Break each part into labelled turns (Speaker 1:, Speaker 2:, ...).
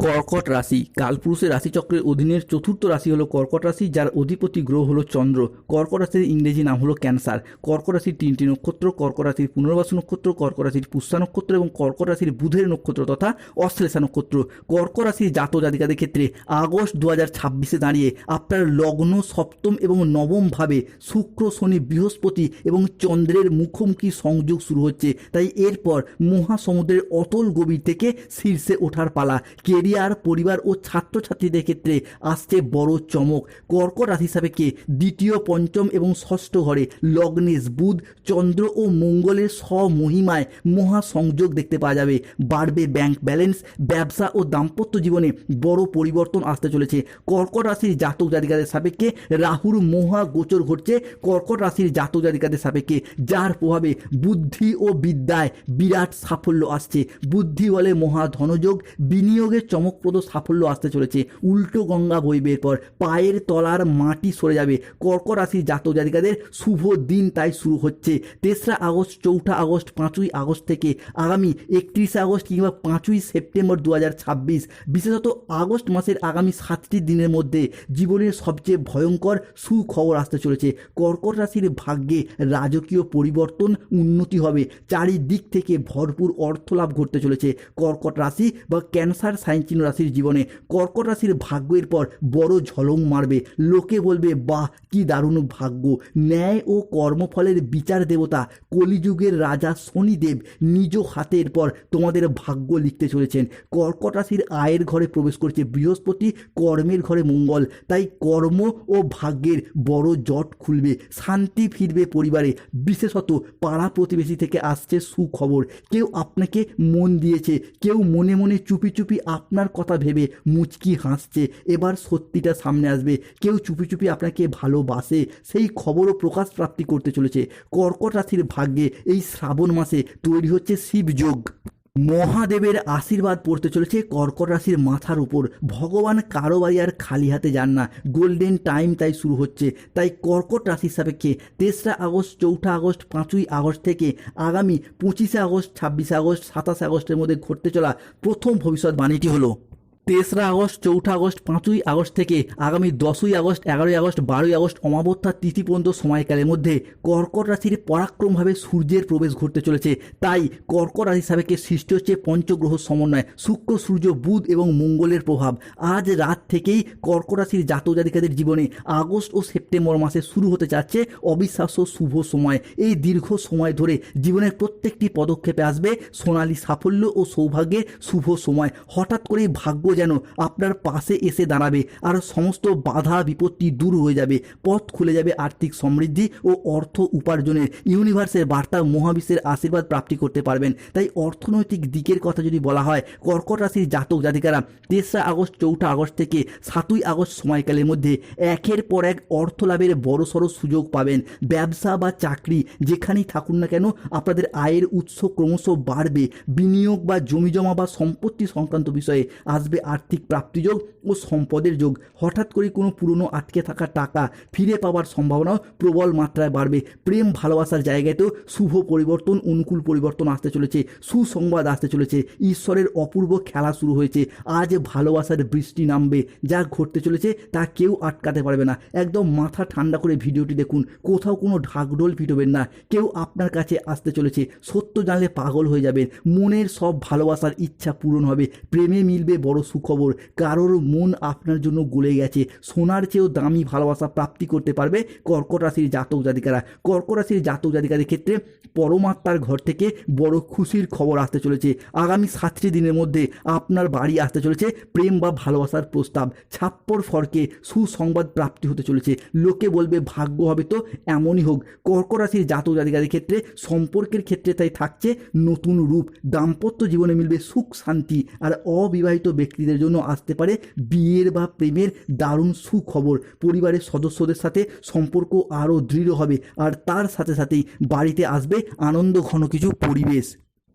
Speaker 1: কর্কট রাশি কালপুরুষের রাশিচক্রের অধীনের চতুর্থ রাশি হলো কর্কট রাশি, যার অধিপতি গ্রহ হলো চন্দ্র। কর্কট রাশির ইংরেজি নাম হলো ক্যান্সার। কর্কট রাশির তিনটি নক্ষত্র: কর্কট রাশির পুনর্বাসু নক্ষত্র, কর্কট রাশির পুষ্যা নক্ষত্র এবং কর্কট রাশির বুধের নক্ষত্র তথা অশ্লেষা নক্ষত্র। কর্কট রাশির জাতক জাতিকাদের ক্ষেত্রে আগস্ট 2026-এ দাঁড়িয়ে আপনার লগ্ন সপ্তম এবং নবম ভাবে শুক্র, শনি, বৃহস্পতি এবং চন্দ্রের মুখোমুখি সংযোগ শুরু হচ্ছে। তাই এরপর মহাসমুদ্রের অতল গভীর থেকে শীর্ষে ওঠার পালা। কেরিয়ার, পরিবার ও ছাত্রছাত্রীদের ক্ষেত্রে আসছে বড় চমক। কর্কট রাশি সাপেক্ষে দ্বিতীয়, পঞ্চম এবং ষষ্ঠ ঘরে লগ্নেশ বুধ, চন্দ্র ও মঙ্গলের স্বমহিমায় মহাসংযোগ দেখতে পাওয়া যাবে। বাড়বে ব্যাংক ব্যালেন্স, ব্যবসা ও দাম্পত্য জীবনে বড় পরিবর্তন আসতে চলেছে। কর্কট রাশির জাতক জাতিকাদের সাপেক্ষে রাহুর মহা গোচর ঘটছে। কর্কট রাশির জাতক জাতিকাদের সাপেক্ষে যার প্রভাবে বুদ্ধি ও বিদ্যায় বিরাট সাফল্য আসছে। বুদ্ধি বলে মহা ধনযোগ, বিনিয়োগের চমকপ্রদ সাফল্য আসতে চলেছে। উল্টো গঙ্গা বইবের পর পায়ের তলার মাটি সরে যাবে। কর্কট রাশির জাতক জাতিকাদের শুভ দিন তাই শুরু হচ্ছে 3রা আগস্ট, 4ঠা আগস্ট, 5ই আগস্ট থেকে আগামী 31শে আগস্ট কিংবা 5ই সেপ্টেম্বর 2026। বিশেষত আগস্ট মাসের আগামী 7টি দিনের মধ্যে জীবনের সবচেয়ে ভয়ঙ্কর সুখবর আসতে চলেছে। কর্কট রাশির ভাগ্যে রাজকীয় পরিবর্তন, উন্নতি হবে। চারিদিক থেকে ভরপুর অর্থলাভ ঘটতে চলেছে। কর্কট রাশি বা ক্যান্সার সাইন চিহ্ন রাশির জীবনে কর্কট রাশির ভাগ্যের পর বড় ঝলং মারবে। লোকে বলবে, বাহ কি দারুণ ভাগ্য। ন্যায় ও কর্মফলের বিচার দেবতা কলিযুগের রাজা শনিদেব নিজ হাতের পর তোমাদের ভাগ্য লিখতে চলেছেন। কর্কট রাশির আয়ের ঘরে প্রবেশ করছে বৃহস্পতি, কর্মের ঘরে মঙ্গল। তাই কর্ম ও ভাগ্যের বড় জট খুলবে, শান্তি ফিরবে পরিবারে। বিশেষত পাড়া প্রতিবেশী থেকে আসছে সুখবর। কেউ আপনাকে মন দিয়েছে, কেউ মনে মনে চুপি চুপি আপনার কথা ভেবে মুচকি হাসছে। এবার সত্যিটা সামনে আসবে। কেউ চুপি চুপি আপনাকে ভালোবাসে, সেই খবরও প্রকাশ প্রাপ্তি করতে চলেছে। কর্কট রাশির ভাগ্যে এই শ্রাবণ মাসে তৈরি হচ্ছে শিবযোগ। মহাদেবের আশীর্বাদ পড়তে চলেছে কর্কট রাশির মাথার উপর। ভগবান কারো বাড়ি আর খালি হাতে যান না। গোল্ডেন টাইম তাই শুরু হচ্ছে। তাই কর্কট রাশির সাপেক্ষে 3রা আগস্ট, 4ঠা আগস্ট, 5ই আগস্ট থেকে আগামী 25শে আগস্ট, 26শে আগস্ট, 27শে আগস্টের মধ্যে ঘটতে চলা প্রথম ভবিষ্যৎবাণীটি হলো 3রা আগস্ট, 4ঠা আগস্ট, 5ই আগস্ট থেকে আগামী 10ই আগস্ট, 11ই আগস্ট, 12ই আগস্ট অমাবস্যা তিথি পর্যন্ত সময়কালের মধ্যে কর্কট রাশির পরাক্রমভাবে সূর্যের প্রবেশ ঘটতে চলেছে। তাই কর্কট রাশি সাপেক্ষে সৃষ্টি হচ্ছে পঞ্চগ্রহ সমন্বয়, শুক্র, সূর্য, বুধ এবং মঙ্গলের প্রভাব। আজ রাত থেকেই কর্কট রাশির জাতক জাতিকাদের জীবনে আগস্ট ও সেপ্টেম্বর মাসে শুরু হতে যাচ্ছে অবিশ্বাস্য শুভ সময়। এই দীর্ঘ সময় ধরে জীবনের প্রত্যেকটি পদক্ষেপে আসবে সোনালী সাফল্য ও সৌভাগ্যের শুভ সময়। হঠাৎ করেই ভাগ্য যেন আপনার পাশে এসে দাঁড়াবে আর সমস্ত বাধা বিপত্তি দূর হয়ে যাবে। পথ খুলে যাবে আর্থিক সমৃদ্ধি ও অর্থ উপার্জনের। ইউনিভার্সের বার্তা, মহাবিশ্বের আশীর্বাদ প্রাপ্তি করতে পারবেন। তাই অর্থনৈতিক দিকের কথা যদি বলা হয়, কর্কট রাশির জাতক জাতিকারা 3রা আগস্ট, 4ঠা আগস্ট থেকে 7ই আগস্ট সময়কালের মধ্যে একের পর এক অর্থ লাভের বড়সড় সুযোগ পাবেন। ব্যবসা বা চাকরি যেখানেই থাকুন না কেন, আপনাদের আয়ের উৎস ক্রমশ বাড়বে। বিনিয়োগ বা জমিজমা বা সম্পত্তি সংক্রান্ত বিষয়ে আসবে আর্থিক প্রাপ্তিযোগ ও সম্পদের যোগ। হঠাৎ করে কোনো পুরনো আটকে থাকা টাকা ফিরে পাওয়ার সম্ভাবনাও প্রবল মাত্রায় বাড়বে। প্রেম ভালোবাসার জায়গাতেও শুভ পরিবর্তন, অনুকূল পরিবর্তন আসতে চলেছে। সুসংবাদ আসতে চলেছে। ঈশ্বরের অপূর্ব খেলা শুরু হয়েছে। আজ ভালোবাসার বৃষ্টি নামবে। যা ঘটতে চলেছে তা কেউ আটকাতে পারবে না। একদম মাথা ঠান্ডা করে ভিডিওটি দেখুন। কোথাও কোনো ঢাকঢোল পিটবেন না। কেউ আপনার কাছে আসতে চলেছে। সত্য জানলে পাগল হয়ে যাবেন। মনের সব ভালোবাসার ইচ্ছা পূরণ হবে। প্রেমে মিলবে বড় সুখবর। কারোর মন আপনার জন্য গলে গেছে। সোনার চেয়েও দামি ভালোবাসা প্রাপ্তি করতে পারবে কর্কট রাশির জাতক জাতিকারা। কর্কট রাশির জাতক জাতিকাদের ক্ষেত্রে পরমাত্মার ঘর থেকে বড় খুশির খবর আসতে চলেছে। আগামী 7টি দিনের মধ্যে আপনার বাড়ি আসতে চলেছে প্রেম বা ভালোবাসার প্রস্তাব। ছাপ্পর ফর্কে সুসংবাদ প্রাপ্তি হতে চলেছে। লোকে বলবে, ভাগ্য হবে তো এমনই হোক। কর্কট রাশির জাতক জাতিকাদের ক্ষেত্রে সম্পর্কের ক্ষেত্রে তাই থাকছে নতুন রূপ। দাম্পত্য জীবনে মিলবে সুখ শান্তি। আর অবিবাহিত ব্যক্তিদের জন্য আসতে পারে বিয়ের বা প্রেমের দারুণ সুখবর। পরিবারের সদস্যদের সাথে সম্পর্ক আরও দৃঢ় হবে। আর তার সাথে সাথেই বাড়িতে আসবে আনন্দ ঘন কিছু পরিবেশ।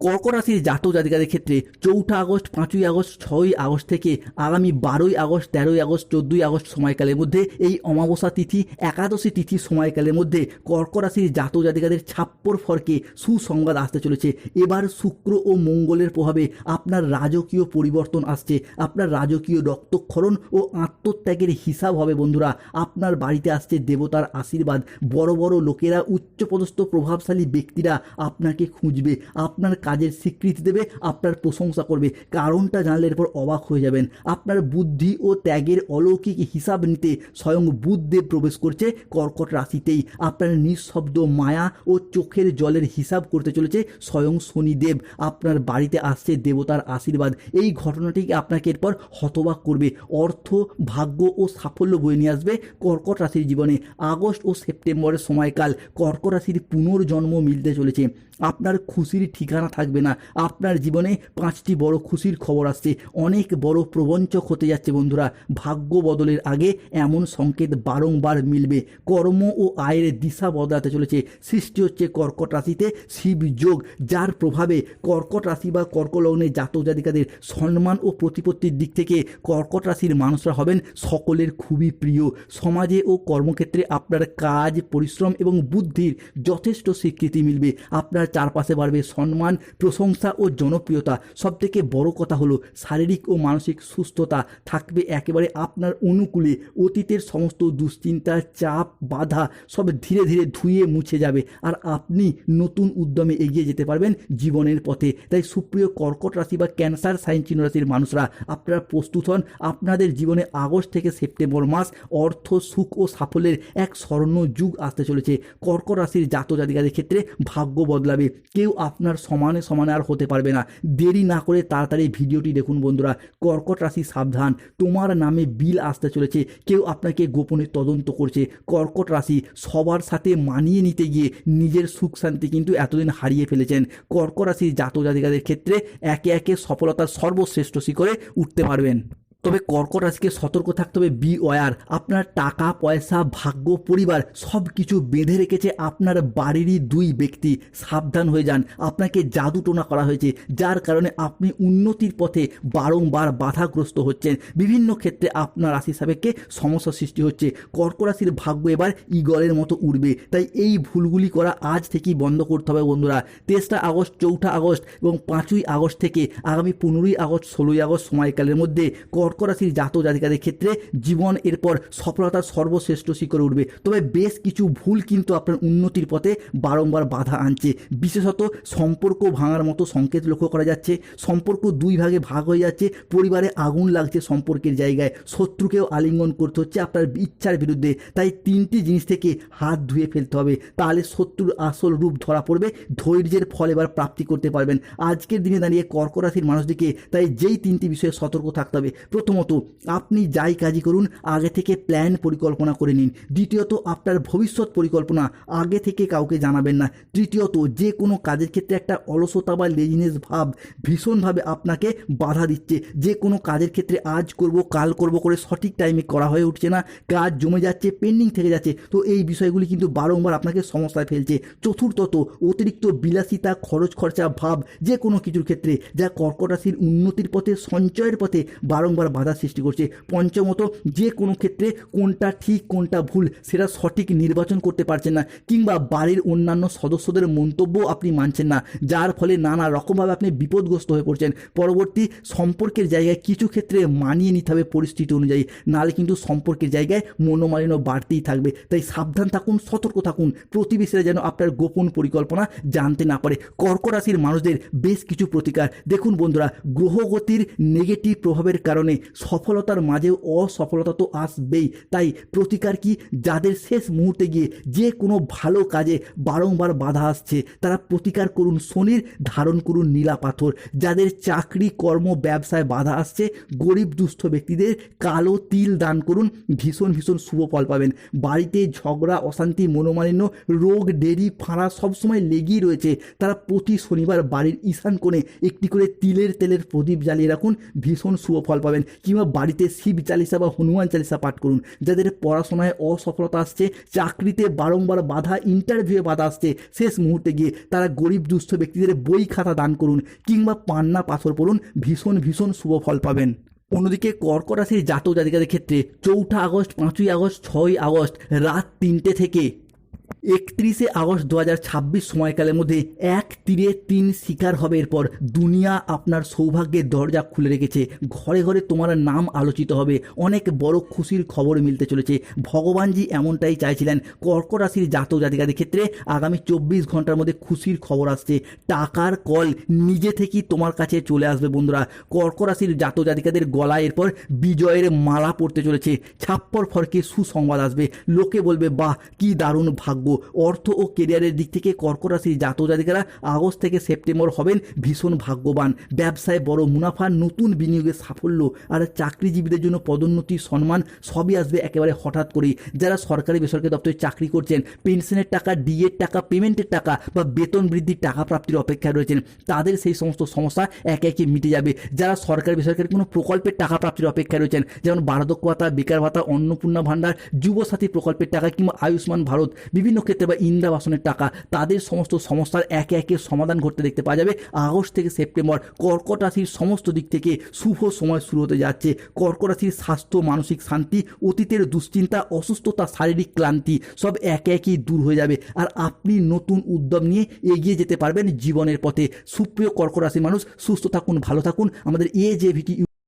Speaker 1: কর্কট রাশির জাতক জাতিকাদের ক্ষেত্রে 4 আগস্ট, 5ই আগস্ট, 6ই আগস্ট থেকে আগামী 12ই আগস্ট, 13ই আগস্ট, 14ই আগস্ট সময়কালের মধ্যে এই অমাবস্যা তিথি, একাদশী তিথি সময়কালের মধ্যে কর্কট রাশির জাতক জাতিকাদের ছাপ্পর ফর্কে সুসংবাদ আসতে চলেছে। এবার শুক্র ও মঙ্গলের প্রভাবে আপনার রাজকীয় পরিবর্তন আসছে। আপনার রাজকীয় রক্তক্ষরণ ও আত্মত্যাগের হিসাব হবে বন্ধুরা। আপনার বাড়িতে আসছে দেবতার আশীর্বাদ। বড় বড় লোকেরা, উচ্চপদস্থ প্রভাবশালী ব্যক্তিরা আপনাকে খুঁজবে, আপনার কাজের স্বীকৃতি দেবে, আপনার প্রশংসা করবে। কারণটা জানলে এরপর অবাক হয়ে যাবেন। আপনার বুদ্ধি ও ত্যাগের অলৌকিক হিসাব নিতে স্বয়ং বুধদেব প্রবেশ করছে কর্কট রাশিতেই। আপনার নিঃশব্দ মায়া ও চোখের জলের হিসাব করতে চলেছে স্বয়ং শনিদেব। আপনার বাড়িতে আসছে দেবতার আশীর্বাদ। এই ঘটনাটিকে আপনাকে এরপর হতবাক করবে। অর্থ, ভাগ্য ও সাফল্য বয়ে নিয়ে আসবে কর্কট রাশির জীবনে। আগস্ট ও সেপ্টেম্বরের সময়কাল কর্কট রাশির পুনর্জন্ম মিলতে চলেছে। আপনার খুশির ঠিকানা থাকবে না। আপনার জীবনে 5টি বড় খুশির খবর আসছে। অনেক বড় প্রবঞ্চক হতে যাচ্ছে বন্ধুরা। ভাগ্য বদলের আগে এমন সংকেত বারংবার মিলবে। কর্ম ও আয়ের দিশা বদলাতে চলেছে। সৃষ্টি হচ্ছে কর্কট রাশিতে শিব যোগ, যার প্রভাবে কর্কট রাশি বা কর্কট লগ্নের জাতক জাতিকাদের সম্মান ও প্রতিপত্তির দিক থেকে কর্কট রাশির মানুষরা হবেন সকলের খুবই প্রিয়। সমাজে ও কর্মক্ষেত্রে আপনার কাজ, পরিশ্রম এবং বুদ্ধির যথেষ্ট স্বীকৃতি মিলবে। আপনার চারপাশে বাড়বে সম্মান, প্রশংসা ও জনপ্রিয়তা। সবথেকে বড় কথা হলো শারীরিক ও মানসিক সুস্থতা থাকবে একেবারে আপনার অনুকূলে। অতীতের সমস্ত দুশ্চিন্তা, চাপ, বাধা সব ধীরে ধীরে ধুয়ে মুছে যাবে, আর আপনি নতুন উদ্যমে এগিয়ে যেতে পারবেন জীবনের পথে। তাই সুপ্রিয় কর্কট রাশি বা ক্যান্সার সাইন চিহ্ন রাশির মানুষরা, আপনারা প্রস্তুত হন। আপনাদের জীবনে আগস্ট থেকে সেপ্টেম্বর মাস অর্থ, সুখ ও সাফল্যের এক স্বর্ণ যুগ আসতে চলেছে। কর্কট রাশির জাতক জাতিকাদের ক্ষেত্রে ভাগ্য বদলাবে। কেউ আপনার সমানে সমানে আর হতে পারবে না। দেরি না করে তাড়াতাড়ি ভিডিওটি দেখুন বন্ধুরা। কর্কট রাশি সাবধান, তোমার নামে বিল আসতে চলেছে। কেউ আপনাকে গোপনে তদন্ত করছে। কর্কট রাশি, সবার সাথে মানিয়ে নিতে গিয়ে নিজের সুখ শান্তি কিন্তু এতদিন হারিয়ে ফেলেছেন। কর্কট রাশির জাতক জাতিকাদের ক্ষেত্রে একে একে সফলতার সর্বশ্রেষ্ঠ শিখরে উঠতে পারবেন। তবে কর্কট রাশিকে সতর্ক থাকতে হবে। Beware. আপনার টাকা পয়সা, ভাগ্য, পরিবার সব কিছু বেঁধে রেখেছে আপনার বাড়িরই 2 ব্যক্তি। সাবধান হয়ে যান। আপনাকে জাদু টোনা করা হয়েছে, যার কারণে আপনি উন্নতির পথে বারংবার বাধাগ্রস্ত হচ্ছেন। বিভিন্ন ক্ষেত্রে আপনার রাশি সাপেক্ষে সমস্যা সৃষ্টি হচ্ছে। কর্কট রাশির ভাগ্য এবার ঈগলের মতো উড়বে। তাই এই ভুলগুলি করা আজ থেকেই বন্ধ করতে হবে বন্ধুরা। 3রা আগস্ট, 4ঠা আগস্ট এবং 5ই আগস্ট থেকে আগামী 15ই আগস্ট, 16ই আগস্ট সময়কালের মধ্যে কর্কট রাশির জাতক জাতিকাদের ক্ষেত্রে জীবন এরপর সফলতার সর্বশ্রেষ্ঠ শিখরে উঠবে। তবে বেশ কিছু ভুল কিন্তু আপনার উন্নতির পথে বারংবার বাধা আনছে। বিশেষত সম্পর্ক ভাঙার মতো সংকেত লক্ষ্য করা যাচ্ছে। সম্পর্ক 2 ভাগে ভাগ হয়ে যাচ্ছে। পরিবারে আগুন লাগছে সম্পর্কের জায়গায়। শত্রুকেও আলিঙ্গন করতে হচ্ছে আপনার ইচ্ছার বিরুদ্ধে। তাই 3টি জিনিস থেকে হাত ধুয়ে ফেলতে হবে, তাহলে শত্রুর আসল রূপ ধরা পড়বে। ধৈর্যের ফল এবার প্রাপ্তি করতে পারবেন। আজকের দিনে দাঁড়িয়ে কর্কট রাশির মানুষদিকে তাই যেই 3টি বিষয়ে সতর্ক থাকতে হবে। প্রথমত, আপনি যাই কাজই করুন আগে থেকে প্ল্যান পরিকল্পনা করে নিন। দ্বিতীয়ত, আপনার ভবিষ্যৎ পরিকল্পনা আগে থেকে কাউকে জানাবেন না। তৃতীয়ত, যে কোনো কাজের ক্ষেত্রে একটা অলসতা বা লেজিনেস ভাব ভীষণভাবে আপনাকে বাধা দিচ্ছে। যে কোনো কাজের ক্ষেত্রে আজ করব কাল করব করে সঠিক টাইমে করা হয়ে উঠছে না, কাজ জমে যাচ্ছে, পেন্ডিং থেকে যাচ্ছে। তো এই বিষয়গুলি কিন্তু বারংবার আপনাকে সমস্যায় ফেলছে। চতুর্থত, অতিরিক্ত বিলাসিতা, খরচ খরচা ভাব যে কোনো কিছুর ক্ষেত্রে, যা কর্কট রাশির উন্নতির পথে, সঞ্চয়ের পথে বারংবার বাধা সৃষ্টি করছে। পঞ্চমত, যে কোনো ক্ষেত্রে কোনটা ঠিক কোনটা ভুল সেটা সঠিক নির্বাচন করতে পারছেন না, কিংবা বাড়ির অন্যান্য সদস্যদের মন্তব্য আপনি মানছেন না, যার ফলে নানা রকমভাবে আপনি বিপদগ্রস্ত হয়ে পড়ছেন। পরবর্তী সম্পর্কের জায়গায় কিছু ক্ষেত্রে মানিয়ে নিতে হবে পরিস্থিতি অনুযায়ী, নাহলে কিন্তু সম্পর্কের জায়গায় মনোমালিন্য বাড়তেই থাকবে। তাই সাবধান থাকুন, সতর্ক থাকুন, প্রতিবেশীরা যেন আপনার গোপন পরিকল্পনা জানতে না পারে। কর্কট রাশির মানুষদের বেশ কিছু প্রতিকার দেখুন বন্ধুরা। গ্রহগতির নেগেটিভ প্রভাবের কারণে সফলতার মাঝেও অসফলতা তো আসবেই। তাই প্রতিকার কি? যাদের শেষ মুহূর্তে গিয়ে যে কোনো ভালো কাজে বারংবার বাধা আসছে, তারা প্রতিকার করুন শনির, ধারণ করুন নীলা পাথর। যাদের চাকরি, কর্ম, ব্যবসায় বাধা আসছে, গরিব দুস্থ ব্যক্তিদের কালো তিল দান করুন, ভীষণ ভীষণ শুভ ফল পাবেন। বাড়িতে ঝগড়া, অশান্তি, মনোমালিন্য, রোগ, দেরি, ফাঁড়া সবসময় লেগেই রয়েছে, তারা প্রতি শনিবার বাড়ির ঈশান কোণে একটি করে তিলের তেলের প্রদীপ জ্বালিয়ে রাখুন, ভীষণ শুভ ফল পাবেন। কিংবা বাড়িতে শিব চালিসা বা হনুমান চালিসা পাঠ করুন। যাদের পড়াশোনায় অসফলতা আসছে, চাকরিতে বারংবার বাধা, ইন্টারভিউয়ে বাধা আসছে, শেষ মুহূর্তে গিয়ে তারা গরিব দুস্থ ব্যক্তিদের বই খাতা দান করুন কিংবা পান্না পাথর পড়ুন, ভীষণ ভীষণ শুভ ফল পাবেন। অন্যদিকে কর্কট রাশির জাতক জাতিকাদের ক্ষেত্রে 4 আগস্ট, 5ই আগস্ট, 6ই আগস্ট রাত 3টে থেকে 31শে আগস্ট 2026 সময়কালের মধ্যে এক তীরে 3 শিকার হবে। এরপর দুনিয়া আপনার সৌভাগ্যের দরজা খুলে রেখেছে, ঘরে ঘরে তোমার নাম আলোচিত হবে, অনেক বড় খুশির খবর মিলতে চলেছে। ভগবানজি এমনটাই চাইছিলেন। কর্কট রাশির জাতক জাতিকাদের ক্ষেত্রে আগামী 24 ঘন্টার মধ্যে খুশির খবর আসছে, টাকার কল নিজে থেকেই তোমার কাছে চলে আসবে। বন্ধুরা, কর্কট রাশির জাতক জাতিকাদের গলায় এরপর বিজয়ের মালা পড়তে চলেছে, ছাপ্পর ফরকে সুসংবাদ আসবে, লোকে বলবে বাহ কি দারুণ ভাগ্য। অর্থ ও কেরিয়ারের দিক থেকে কর্কট রাশির জাতক জাতিকারা আগস্ট থেকে সেপ্টেম্বর হবেন ভীষণ ভাগ্যবান। ব্যবসায় বড় মুনাফা, নতুন বিনিয়োগের সাফল্য আর চাকরিজীবীদের জন্য পদোন্নতি, সম্মান সবই আসবে একেবারে হঠাৎ করেই। যারা সরকারি বেসরকারি দপ্তরে চাকরি করছেন, পেনশনের টাকা, ডিএর টাকা, পেমেন্টের টাকা বা বেতন বৃদ্ধির টাকা প্রাপ্তির অপেক্ষায় রয়েছেন, তাদের সেই সমস্ত সমস্যা একে একে মিটে যাবে। যারা সরকারি বেসরকারি কোনো প্রকল্পের টাকা প্রাপ্তির অপেক্ষায় রয়েছেন, যেমন বার্ধক্য ভাতা, বেকার ভাতা, অন্নপূর্ণা ভাণ্ডার, যুবসাথী প্রকল্পের টাকা কিংবা আয়ুষ্মান ভারত বিভিন্ন ক্ষেত্রে বা ইন্দিরাবাসনের টাকা, তাদের সমস্ত সমস্যার একে একে সমাধান ঘটতে দেখতে পাওয়া যাবে। আগস্ট থেকে সেপ্টেম্বর কর্কট রাশির সমস্ত দিক থেকে শুভ সময় শুরু হতে যাচ্ছে। কর্কট রাশির স্বাস্থ্য, মানসিক শান্তি, অতীতের দুশ্চিন্তা, অসুস্থতা, শারীরিক ক্লান্তি সব একে একেই দূর হয়ে যাবে আর আপনি নতুন উদ্যম নিয়ে এগিয়ে যেতে পারবেন জীবনের পথে। সুপ্রিয় কর্কট রাশির মানুষ, সুস্থ থাকুন, ভালো থাকুন। আমাদের AJVT